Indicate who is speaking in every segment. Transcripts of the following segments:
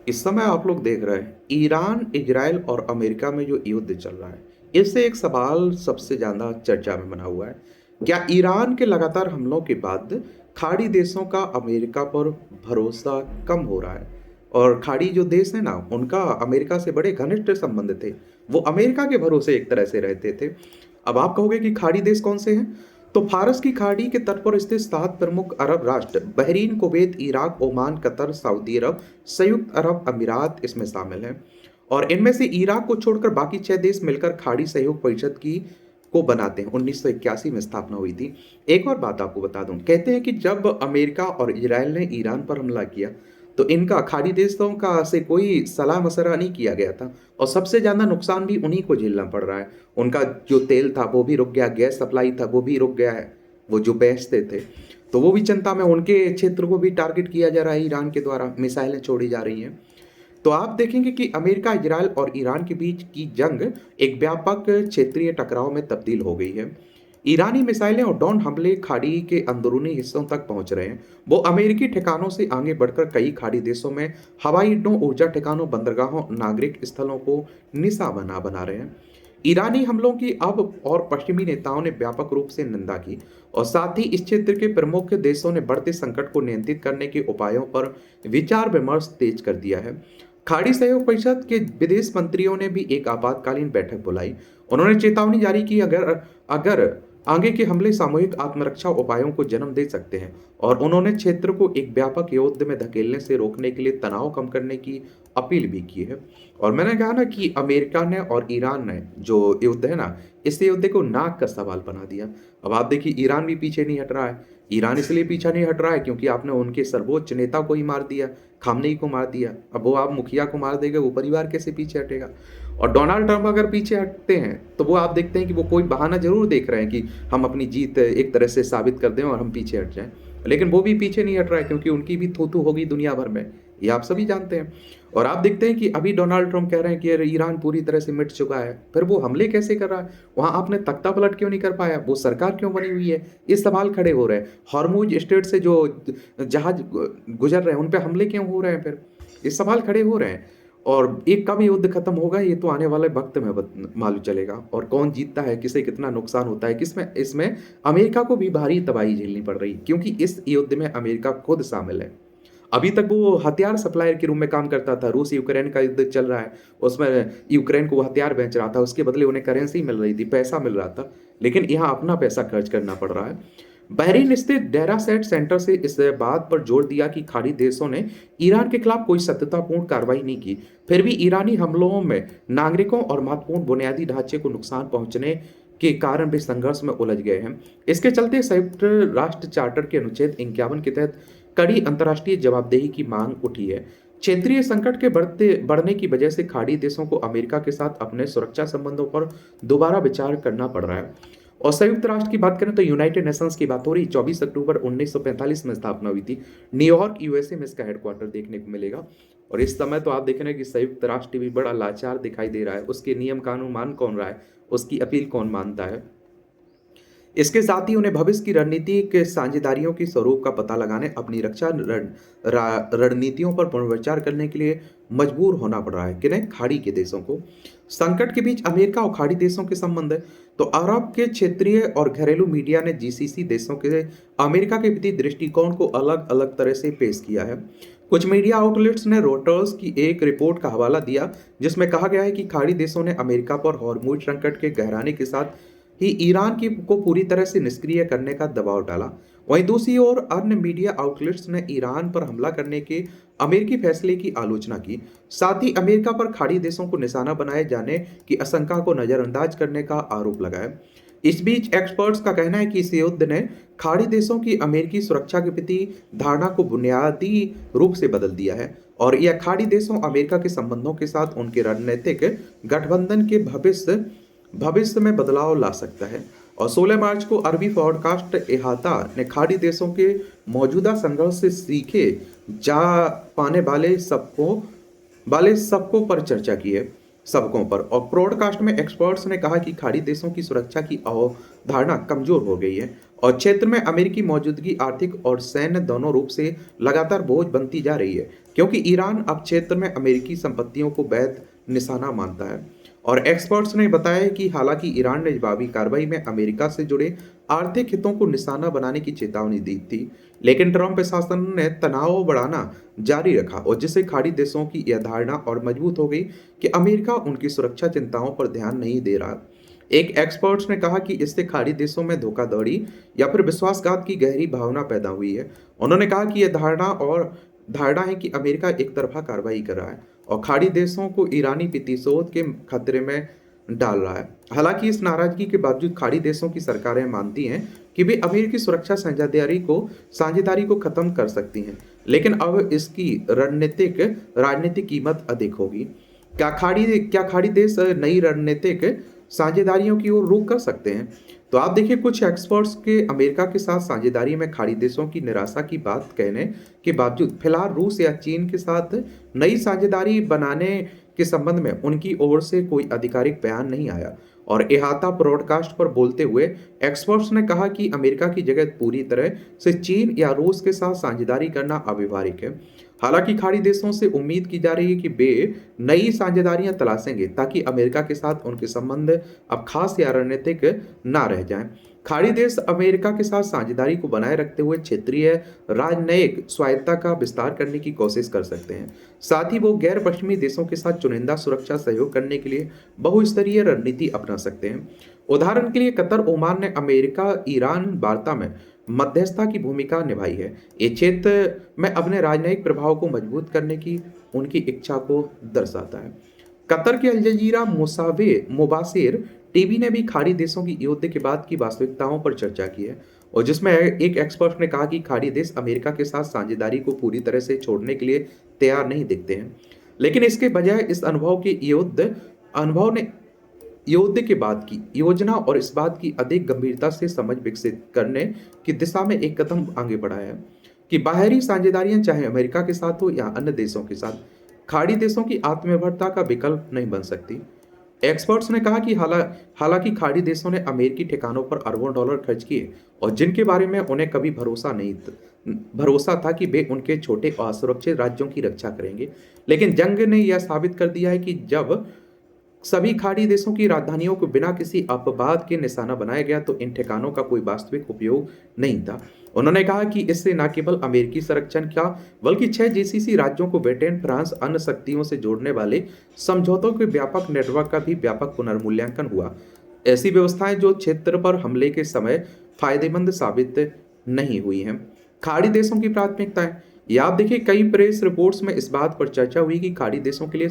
Speaker 1: इस समय आप लोग देख रहे हैं ईरान, इजराइल और अमेरिका में जो युद्ध चल रहा है, इससे एक सवाल सबसे ज़्यादा चर्चा में बना हुआ है। क्या ईरान के लगातार हमलों के बाद खाड़ी देशों का अमेरिका पर भरोसा कम हो रहा है? और खाड़ी जो देश है ना, उनका अमेरिका से बड़े घनिष्ठ संबंध थे। वो अमेरिका के भरोसे एक तरह से रहते थे। अब आप कहोगे कि खाड़ी देश कौन से हैं? तो फारस की खाड़ी के तट पर स्थित 7 प्रमुख अरब राष्ट्र Bahrain, Kuwait, Iraq, Oman, Qatar, सऊदी अरब, संयुक्त अरब अमीरात इसमें शामिल हैं। और इनमें से इराक को छोड़कर बाकी 6 देश मिलकर खाड़ी सहयोग परिषद की को बनाते हैं। 1981 में स्थापना हुई थी। एक और बात आपको बता दूं, कहते हैं कि जब अमेरिका और इजराइल ने ईरान पर हमला किया तो इनका खाड़ी देशों का से कोई सलाह मशवरा नहीं किया गया था, और सबसे ज्यादा नुकसान भी उन्हीं को झेलना पड़ रहा है। उनका जो तेल था वो भी रुक गया, गैस सप्लाई था वो भी रुक गया है। वो जो बेचते थे तो वो भी चिंता में, उनके क्षेत्र को भी टारगेट किया जा रहा है, ईरान के द्वारा मिसाइलें छोड़ी जा रही हैं। तो आप देखेंगे कि अमेरिका, इजराइल और ईरान के बीच की जंग एक व्यापक क्षेत्रीय टकराव में तब्दील हो गई है। ईरानी मिसाइलें और ड्रोन हमले खाड़ी के अंदरूनी हिस्सों तक पहुंच रहे हैं। वो अमेरिकी ठिकानों से आगे बढ़कर कई खाड़ी देशों में हवाई अड्डों, ऊर्जा ठिकानों, बंदरगाहों, नागरिक स्थलों को निशाना बना रहे हैं। ईरानी हमलों की अब और पश्चिमी नेताओं ने व्यापक रूप से निंदा की, और साथ ही इस क्षेत्र के प्रमुख देशों ने बढ़ते संकट को नियंत्रित करने के उपायों पर विचार विमर्श तेज कर दिया है। खाड़ी सहयोग परिषद के विदेश मंत्रियों ने भी एक आपातकालीन बैठक बुलाई। उन्होंने चेतावनी जारी की अगर अगर आगे के हमले सामूहिक आत्मरक्षा उपायों को जन्म दे सकते हैं, और उन्होंने क्षेत्र को एक व्यापक युद्ध में धकेलने से रोकने के लिए तनाव कम करने की अपील भी की है। और मैंने कहा ना कि अमेरिका ने और ईरान ने जो युद्ध है ना, इस युद्ध को नाक का सवाल बना दिया। अब आप देखिए ईरान भी पीछे नहीं हट रहा है। ईरान इसलिए पीछा नहीं हट रहा है क्योंकि आपने उनके सर्वोच्च नेता को ही मार दिया, खामनेई को मार दिया। अब वो आप मुखिया को मार देगा, वो परिवार कैसे पीछे हटेगा? और डोनाल्ड ट्रंप अगर पीछे हटते हैं तो वो आप देखते हैं कि वो कोई बहाना जरूर देख रहे हैं कि हम अपनी जीत एक तरह से साबित कर दें और हम पीछे हट जाएं। लेकिन वो भी पीछे नहीं हट रहा है क्योंकि उनकी भी थू थू होगी दुनिया भर में, ये आप सभी जानते हैं। और आप देखते हैं कि अभी डोनाल्ड ट्रंप कह रहे हैं कि अरे ईरान पूरी तरह से मिट चुका है, फिर वो हमले कैसे कर रहा है? वहां आपने तख्ता पलट क्यों नहीं कर पाया? वो सरकार क्यों बनी हुई है? ये सवाल खड़े हो रहे हैं। हॉर्मुज स्ट्रेट से जो जहाज गुजर रहे हैं उन पे हमले क्यों हो रहे हैं? फिर ये सवाल खड़े हो रहे हैं। और ये कब युद्ध खत्म होगा ये तो आने वाले वक्त में मालूम चलेगा, और कौन जीतता है, किसे कितना नुकसान होता है, किसमें इसमें अमेरिका को भी भारी तबाही झेलनी पड़ रही है क्योंकि इस युद्ध में अमेरिका खुद शामिल है। अभी तक वो हथियार सप्लायर के रूप में काम करता था। रूस यूक्रेन का युद्ध चल रहा है, उसमें यूक्रेन को वो हथियार बेच रहा था, उसके बदले उन्हें करेंसी मिल रही थी, पैसा मिल रहा था। लेकिन यहाँ अपना पैसा खर्च करना पड़ रहा है। बहरीन स्थित डेरासेट सेंटर से इस बात पर जोर दिया कि खाड़ी देशों ने ईरान के खिलाफ कोई सत्यतापूर्ण कार्रवाई नहीं की, फिर भी ईरानी हमलों में नागरिकों और महत्वपूर्ण बुनियादी ढांचे को नुकसान पहुंचने के कारण भी संघर्ष में उलझ गए हैं। इसके चलते संयुक्त राष्ट्र चार्टर के अनुच्छेद 51 के तहत कड़ी अंतर्राष्ट्रीय जवाबदेही की मांग उठी है। क्षेत्रीय संकट के बढ़ने की वजह से खाड़ी देशों को अमेरिका के साथ अपने सुरक्षा संबंधों पर दोबारा विचार करना पड़ रहा है। और संयुक्त राष्ट्र की बात करें तो यूनाइटेड नेशंस की बात हो रही। 24 अक्टूबर 1945 में स्थापना हुई थी। न्यूयॉर्क यूएसए में इसका हेडक्वार्टर देखने को मिलेगा। और इस समय तो आप देख रहे हैं कि संयुक्त राष्ट्र भी बड़ा लाचार दिखाई दे रहा है। उसके नियम कानून मान कौन रहा है, उसकी अपील कौन मानता है? इसके साथ ही उन्हें भविष्य की रणनीतिक साझेदारियों की स्वरूप का पता लगाने, अपनी रक्षा रणनीतियों पर पुनर्विचार करने के लिए मजबूर होना पड़ रहा है, किन्हें? खाड़ी के देशों को। संकट के बीच अमेरिका और खाड़ी देशों के संबंध है तो अरब के क्षेत्रीय और घरेलू मीडिया ने जीसीसी देशों के अमेरिका के प्रति दृष्टिकोण को अलग अलग तरह से पेश किया है। कुछ मीडिया आउटलेट्स ने रोटर्स की एक रिपोर्ट का हवाला दिया जिसमें कहा गया है कि खाड़ी देशों ने अमेरिका पर हॉर्मुज संकट के गहराने के साथ ही ईरान की को पूरी तरह से निष्क्रिय करने का दबाव डाला। वहीं दूसरी ओर अन्य मीडिया आउटलेट्स ने ईरान पर हमला करने के अमेरिकी फैसले की आलोचना की, साथ ही अमेरिका पर खाड़ी देशों को निशाना बनाए जाने की आशंका को नजरअंदाज करने का आरोप लगाया। इस बीच एक्सपर्ट्स का कहना है कि इस युद्ध ने खाड़ी देशों की अमेरिकी सुरक्षा के प्रति धारणा को बुनियादी रूप से बदल दिया है, और यह खाड़ी देशों अमेरिका के संबंधों के साथ उनके रणनीतिक गठबंधन के भविष्य में बदलाव ला सकता है। और 16 मार्च को अरबी पॉडकास्ट इहाता ने खाड़ी देशों के मौजूदा संघर्ष से सीखे जा पाने वाले सबको पर चर्चा की है। सबकों पर। और ब्रॉडकास्ट में एक्सपर्ट्स ने कहा कि खाड़ी देशों की सुरक्षा की अवधारणा कमजोर हो गई है और क्षेत्र में अमेरिकी मौजूदगी आर्थिक और सैन्य दोनों रूप से लगातार बोझ बनती जा रही है, क्योंकि ईरान अब क्षेत्र में अमेरिकी संपत्तियों को वैध निशाना मानता है। और एक्सपर्ट्स ने बताया कि हालांकि ईरान ने जवाबी कार्रवाई में अमेरिका से जुड़े आर्थिक हितों को निशाना बनाने की चेतावनी दी थी, लेकिन ट्रंप प्रशासन ने तनाव बढ़ाना जारी रखा और जिससे खाड़ी देशों की यह धारणा और मजबूत हो गई कि अमेरिका उनकी सुरक्षा चिंताओं पर ध्यान नहीं दे रहा। एक एक्सपर्ट्स ने कहा कि इससे खाड़ी देशों में धोखाधड़ी या फिर विश्वासघात की गहरी भावना पैदा हुई है। उन्होंने कहा कि यह धारणा है कि अमेरिका एक तरफा कार्रवाई कर रहा है और खाड़ी देशों को ईरानी प्रतिशोध के खतरे में डाल रहा है। हालांकि इस नाराजगी के बावजूद खाड़ी देशों की सरकारें मानती हैं कि वे अमेरिकी सुरक्षा साझेदारी को खत्म कर सकती हैं, लेकिन अब इसकी राजनीतिक कीमत अधिक होगी। क्या खाड़ी देश नई रणनीतिक साझेदारियों की ओर रुख कर सकते हैं? तो आप देखिए, कुछ एक्सपर्ट्स के अमेरिका के साथ साझेदारी में खाड़ी देशों की निराशा की बात कहने के बावजूद फिलहाल रूस या चीन के साथ नई साझेदारी बनाने के संबंध में उनकी ओर से कोई आधिकारिक बयान नहीं आया। और इहाता ब्रॉडकास्ट पर बोलते हुए एक्सपर्ट्स ने कहा कि अमेरिका की जगह पूरी तरह से चीन या रूस के साथ साझेदारी करना अव्यवहारिक है। हालांकि खाड़ी देशों से उम्मीद की जा रही है कि वे नई साझेदारियां तलाशेंगे ताकि अमेरिका के साथ उनके संबंध अब खास या रणनीतिक ना रह जाएं। खाड़ी देश अमेरिका के साथ साझेदारी को बनाए रखते हुए क्षेत्रीय राजनयिक स्वायत्तता का विस्तार करने की कोशिश कर सकते हैं। साथ ही वो गैर पश्चिमी देशों के साथ चुनिंदा सुरक्षा सहयोग करने के लिए बहुस्तरीय रणनीति अपना सकते हैं। उदाहरण के लिए कतर ओमान ने अमेरिका ईरान वार्ता में मध्यस्थता की भूमिका निभाई है। ये क्षेत्र में अपने राजनयिक प्रभाव को मजबूत करने की उनकी इच्छा को दर्शाता है। कतर के अल जजीरा मुबासिर टीवी ने भी खाड़ी देशों की युद्ध के बाद की वास्तविकताओं पर चर्चा की है और जिसमें एक एक्सपर्ट ने कहा कि खाड़ी देश अमेरिका के साथ साझेदारी को पूरी तरह से छोड़ने के लिए तैयार नहीं दिखते हैं, लेकिन इसके बजाय इस अनुभव ने युद्ध के बाद की योजना और इस बात की अधिक गंभीरता से समझ विकसित करने की दिशा में एक कदम आगे बढ़ा है कि बाहरी साझेदारियां चाहे अमेरिका के साथ हो या अन्य देशों के साथ, खाड़ी देशों की आत्मनिर्भरता का विकल्प नहीं बन सकती। एक्सपर्ट्स ने कहा कि हालांकि खाड़ी देशों ने अमेरिकी ठिकानों पर अरबों डॉलर खर्च किए और जिनके बारे में उन्हें कभी भरोसा था कि वे उनके छोटे और असुरक्षित राज्यों की रक्षा करेंगे, लेकिन जंग ने यह साबित कर दिया है कि जब सभी खाड़ी देशों की राजधानियों को बिना किसी अपवाद के निशाना बनाया गया तो इन ठिकानों का कोई वास्तविक उपयोग नहीं था। उन्होंने कहा कि इससे न केवल अमेरिकी संरक्षण का बल्कि 6 जीसीसी राज्यों को ब्रिटेन, फ्रांस, अन्य शक्तियों से जोड़ने वाले समझौतों के व्यापक नेटवर्क का भी व्यापक पुनर्मूल्यांकन हुआ। ऐसी व्यवस्थाएं जो क्षेत्र पर हमले के समय फायदेमंद साबित नहीं हुई हैं। खाड़ी देशों की प्राथमिकताएं, या आप देखिए, कई प्रेस रिपोर्ट्स में इस बात पर चर्चा हुई कि खाड़ी देशों के लिए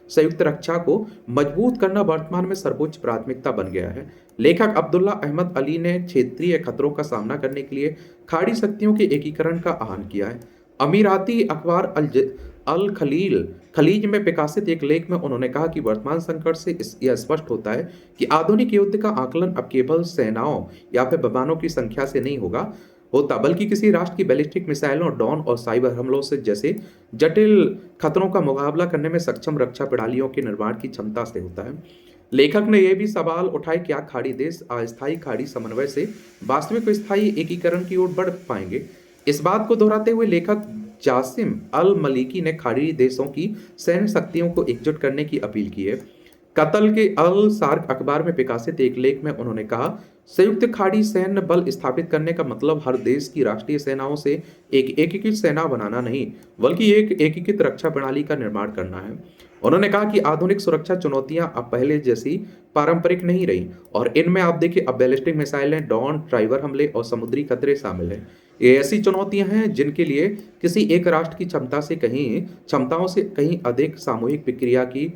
Speaker 1: संयुक्त रक्षा को मजबूत करना वर्तमान में सर्वोच्च प्राथमिकता बन गया है। लेखक अब्दुल्ला अहमद अली ने क्षेत्रीय खतरों का सामना करने के लिए खाड़ी शक्तियों के एकीकरण का आह्वान किया है। अमीराती अखबार अल खलीज में प्रकाशित एक लेख में उन्होंने कहा कि वर्तमान संकट से यह स्पष्ट होता है कि आधुनिक युद्ध का आकलन अब केवल सेनाओं या फिर विमानों की संख्या से नहीं होता बल्कि किसी राष्ट्र की बैलिस्टिक मिसाइलों, ड्रोन और साइबर हमलों से जैसे जटिल खतरों का मुकाबला करने में सक्षम रक्षा प्रणालियों के निर्माण की क्षमता से होता है। लेखक ने यह भी सवाल उठाए, क्या खाड़ी देश अस्थायी खाड़ी समन्वय से वास्तविक स्थायी एकीकरण की ओर बढ़ पाएंगे? इस बात को दोहराते हुए लेखक जासिम अल मलिकी ने खाड़ी देशों की सैन्य शक्तियों को एकजुट करने की अपील की है। कतर के अल सार्क अखबार में प्रकाशित एक लेख में उन्होंने कहा, संयुक्त खाड़ी सैन्य बल स्थापित करने का मतलब हर देश की राष्ट्रीय सेनाओं से एक एकीकृत सेना बनाना नहीं, बल्कि एक एकीकृत रक्षा प्रणाली का निर्माण करना है। उन्होंने कहा कि आधुनिक सुरक्षा चुनौतियां अब पहले जैसी पारंपरिक नहीं रही और इनमें आप देखिए अब बैलिस्टिक मिसाइलें, ड्रोन, साइबर हमले और समुद्री खतरे शामिल हैं। ये ऐसी चुनौतियां हैं जिनके लिए किसी एक राष्ट्र की क्षमताओं से कहीं अधिक सामूहिक प्रक्रिया की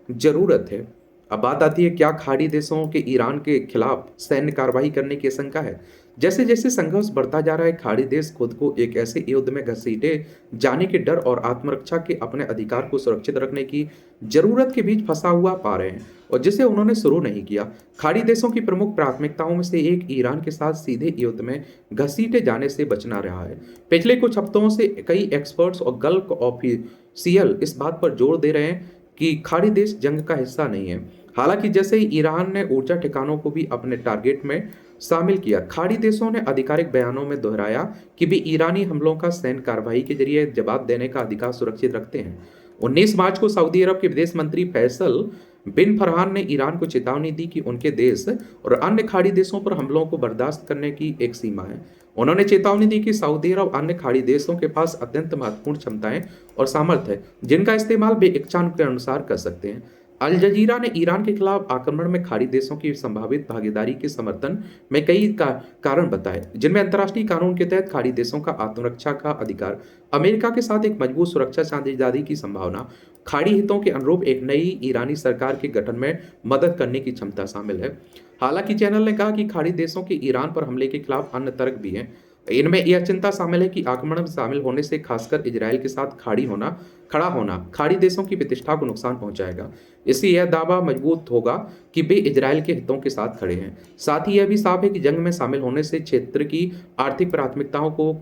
Speaker 1: जरूरत है। अब बात आती है, क्या खाड़ी देशों के ईरान के खिलाफ सैन्य कार्रवाई करने की आशंका है? जैसे जैसे संघर्ष बढ़ता जा रहा है, खाड़ी देश खुद को एक ऐसे युद्ध में घसीटे जाने के डर और आत्मरक्षा के अपने अधिकार को सुरक्षित रखने की जरूरत के बीच फंसा हुआ पा रहे हैं और जिसे उन्होंने शुरू नहीं किया। खाड़ी देशों की प्रमुख प्राथमिकताओं में से एक ईरान के साथ सीधे युद्ध में घसीटे जाने से बचना रहा है। पिछले कुछ हफ्तों से कई एक्सपर्ट्स और गल्फ ऑफिशियल इस बात पर जोर दे रहे हैं कि खाड़ी देश जंग का हिस्सा नहीं है। हालांकि जैसे ही ईरान ने ऊर्जा ठिकानों को भी अपने टारगेट में शामिल किया, खाड़ी देशों ने आधिकारिक बयानों में दोहराया कि वे ईरानी हमलों का सैन्य कार्रवाई के जरिए जवाब देने का अधिकार सुरक्षित रखते हैं। 19 मार्च को सऊदी अरब के विदेश मंत्री फैसल बिन फरहान ने ईरान को चेतावनी दी कि उनके देश और अन्य खाड़ी देशों पर हमलों को बर्दाश्त करने की एक सीमा है। उन्होंने चेतावनी दी कि सऊदी अरब अन्य खाड़ी देशों के पास अत्यंत महत्वपूर्ण क्षमताएं और सामर्थ्य है, जिनका इस्तेमाल वे इच्छा के अनुसार कर सकते हैं। अल जजीरा ने ईरान के खिलाफ आक्रमण में खाड़ी देशों की संभावित भागीदारी के समर्थन में कई कारण बताए, जिनमें अंतर्राष्ट्रीय कानून के तहत खाड़ी देशों का आत्मरक्षा का अधिकार, अमेरिका के साथ एक मजबूत सुरक्षा साझेदारी की संभावना, खाड़ी हितों के अनुरूप एक नई ईरानी सरकार के गठन में मदद करने की क्षमता शामिल है। हालांकि चैनल ने कहा कि खाड़ी देशों के ईरान पर हमले के खिलाफ अन्य तर्क भी हैं। इनमें यह चिंता शामिल है कि आक्रमण में शामिल होने से खासकर इजरायल के साथ खड़ा होना खाड़ी देशों की प्रतिष्ठा को नुकसान पहुंचाएगा। इससे यह दावा मजबूत होगा कि वे इजरायल के हितों के साथ खड़े हैं। साथ ही यह भी साफ है कि जंग में शामिल होने से क्षेत्र की आर्थिक प्राथमिकताओं को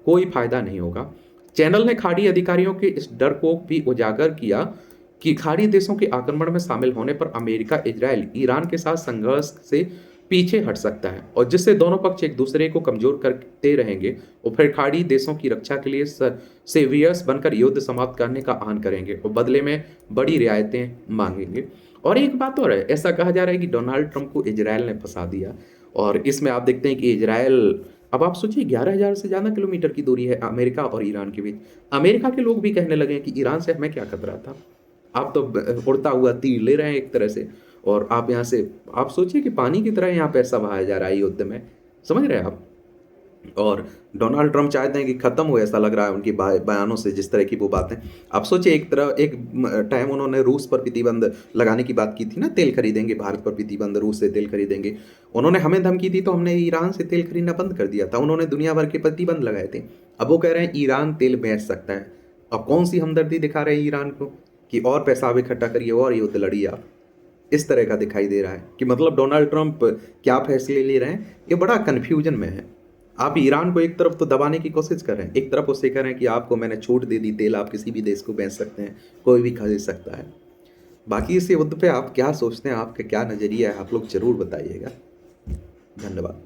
Speaker 1: कोई फायदा नहीं होगा। चैनल ने खाड़ी अधिकारियों के इस डर को भी उजागर किया कि खाड़ी देशों के आक्रमण में शामिल होने पर अमेरिका इजरायल ईरान के साथ संघर्ष से पीछे हट सकता है, और जिससे दोनों पक्ष एक दूसरे को कमजोर करते रहेंगे और फिर खाड़ी देशों की रक्षा के लिए सेवियर्स बनकर युद्ध समाप्त करने का आह्वान करेंगे और बदले में बड़ी रियायतें मांगेंगे। और एक बात और है, ऐसा कहा जा रहा है कि डोनाल्ड ट्रंप को इजरायल ने फंसा दिया, और इसमें आप देखते हैं कि इजरायल, अब आप सोचिए 11,000 से ज़्यादा किलोमीटर की दूरी है अमेरिका और ईरान के बीच। अमेरिका के लोग भी कहने लगे हैं कि ईरान से हमें क्या खतरा था, आप तो उड़ता हुआ तीर ले रहे हैं एक तरह से, और आप यहाँ से, आप सोचिए कि पानी की तरह यहाँ पैसा बहाया जा रहा है युद्ध में, समझ रहे हैं आप। और डोनाल्ड ट्रंप चाहते हैं कि खत्म हो, ऐसा लग रहा है उनकी बयानों से, जिस तरह की वो बातें। आप सोचिए, एक टाइम उन्होंने रूस पर प्रतिबंध लगाने की बात की थी ना, तेल खरीदेंगे भारत पर प्रतिबंध, रूस से तेल खरीदेंगे। उन्होंने हमें धमकी दी तो हमने ईरान से तेल खरीदना बंद कर दिया था। उन्होंने दुनिया भर के प्रतिबंध लगाए थे। अब वो कह रहे हैं ईरान तेल बेच सकता है। अब कौन सी हमदर्दी दिखा रहे हैं ईरान को कि और पैसा आप इकट्ठा करिए और युद्ध लड़िए आप। इस तरह का दिखाई दे रहा है कि मतलब डोनाल्ड ट्रंप क्या फैसले ले रहे हैं, ये बड़ा कन्फ्यूजन में है। आप ईरान को एक तरफ तो दबाने की कोशिश कर रहे हैं, एक तरफ उससे कह रहे हैं कि आपको मैंने छूट दे दी, तेल आप किसी भी देश को बेच सकते हैं, कोई भी खरीद सकता है। बाकी इस युद्ध पे आप क्या सोचते हैं, आपका क्या नज़रिया है, आप लोग ज़रूर बताइएगा। धन्यवाद।